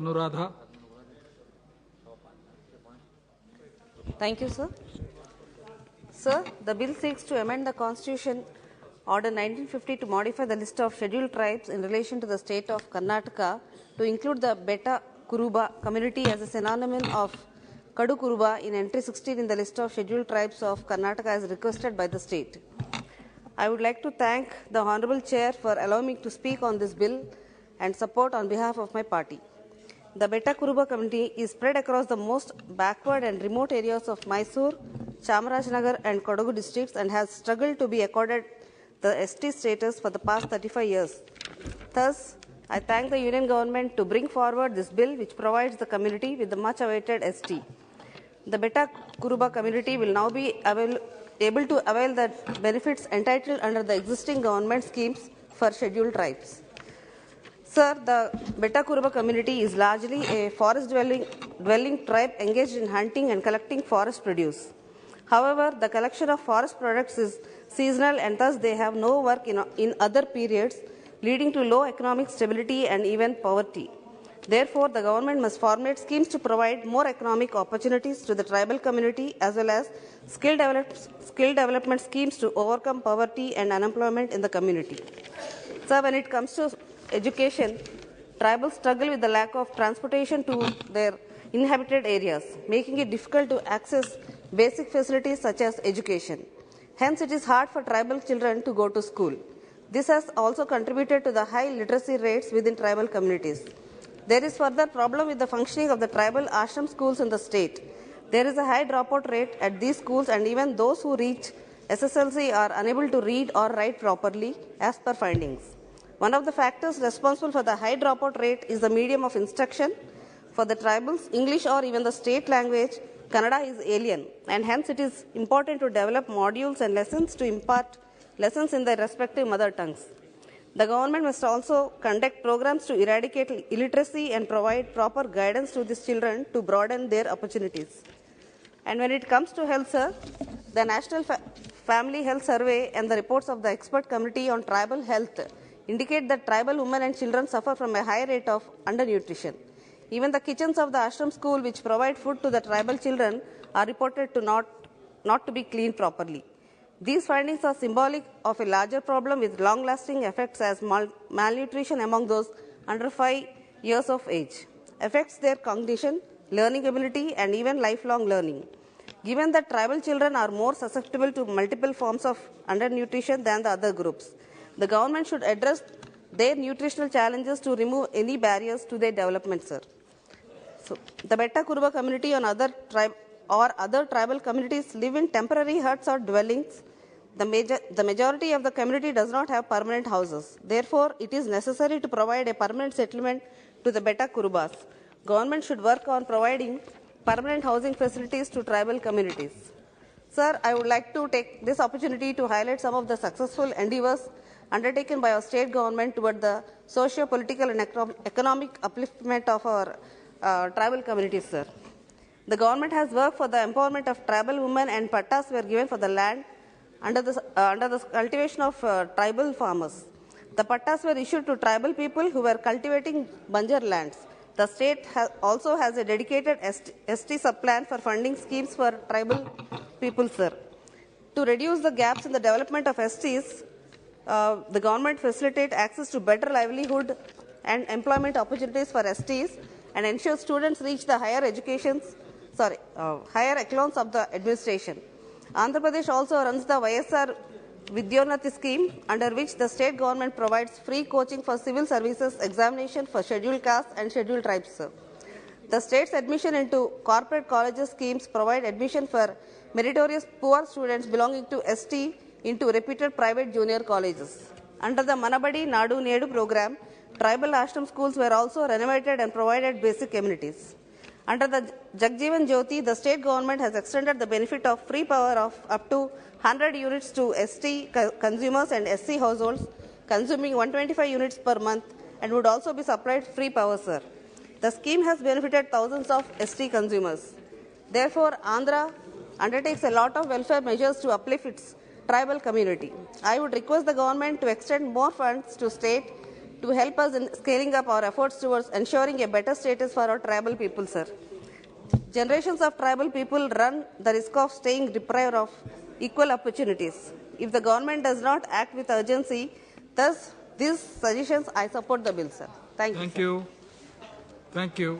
Anuradha. Thank you, sir. Sir, the bill seeks to amend the Constitution Order 1950 to modify the list of scheduled tribes in relation to the state of Karnataka to include the Beta Kuruba community as a synonym of Kadu Kuruba in entry 16 in the list of scheduled tribes of Karnataka as requested by the state. I would like to thank the Honorable Chair for allowing me to speak on this bill and support on behalf of my party. The Beta Kuruba community is spread across the most backward and remote areas of Mysore, Chamarajanagar and Kodagu districts and has struggled to be accorded the ST status for the past 35 years. Thus, I thank the Union Government to bring forward this bill which provides the community with the much awaited ST. The Beta Kuruba community will now be able to avail the benefits entitled under the existing government schemes for scheduled tribes. Sir, the Beta Kuruba community is largely a forest-dwelling tribe engaged in hunting and collecting forest produce. However, the collection of forest products is seasonal and thus they have no work in other periods, leading to low economic stability and even poverty. Therefore, the government must formulate schemes to provide more economic opportunities to the tribal community as well as skill development schemes to overcome poverty and unemployment in the community. Sir, when it comes to education, tribals struggle with the lack of transportation to their inhabited areas, making it difficult to access basic facilities such as education. Hence, it is hard for tribal children to go to school. This has also contributed to the high literacy rates within tribal communities. There is further problem with the functioning of the tribal ashram schools in the state. There is a high dropout rate at these schools and even those who reach SSLC are unable to read or write properly as per findings. One of the factors responsible for the high dropout rate is the medium of instruction. For the tribals, English or even the state language, Kannada is alien, and hence it is important to develop modules and lessons to impart lessons in their respective mother tongues. The government must also conduct programs to eradicate illiteracy and provide proper guidance to these children to broaden their opportunities. And when it comes to health, sir, the National Family Health Survey and the reports of the Expert Committee on Tribal Health indicate that tribal women and children suffer from a high rate of undernutrition. Even the kitchens of the ashram school, which provide food to the tribal children, are reported to not to be cleaned properly. These findings are symbolic of a larger problem with long-lasting effects as malnutrition among those under 5 years of age affects their cognition, learning ability, and even lifelong learning. Given that tribal children are more susceptible to multiple forms of undernutrition than the other groups, the government should address their nutritional challenges to remove any barriers to their development, sir. So, the Beta Kuruba community and other tribal communities live in temporary huts or dwellings. The majority of the community does not have permanent houses. Therefore, it is necessary to provide a permanent settlement to the Beta Kurubas. Government should work on providing permanent housing facilities to tribal communities. Sir, I would like to take this opportunity to highlight some of the successful endeavors undertaken by our state government toward the socio-political and economic upliftment of our tribal communities, sir. The government has worked for the empowerment of tribal women and pattas were given for the land under the cultivation of tribal farmers. The pattas were issued to tribal people who were cultivating banjar lands. The state also has a dedicated ST sub-plan for funding schemes for tribal people, sir. To reduce the gaps in the development of STs, the government facilitate access to better livelihood and employment opportunities for STs and ensure students reach the higher echelons of the administration. Andhra Pradesh also runs the YSR Vidyonati scheme, under which the state government provides free coaching for civil services examination for scheduled castes and scheduled tribes, sir. The state's admission into corporate colleges schemes provide admission for meritorious poor students belonging to ST into reputed private junior colleges. Under the Manabadi Nadu Nedu program, tribal ashram schools were also renovated and provided basic amenities. Under the Jagjeevan Jyoti, the state government has extended the benefit of free power of up to 100 units to ST consumers and SC households consuming 125 units per month and would also be supplied free power, sir. The scheme has benefited thousands of ST consumers. Therefore, Andhra undertakes a lot of welfare measures to uplift its tribal community. I would request the government to extend more funds to state to help us in scaling up our efforts towards ensuring a better status for our tribal people, sir. Generations of tribal people run the risk of staying deprived of equal opportunities. If the government does not act with urgency, thus these suggestions, I support the bill, sir. Thank you. Thank you.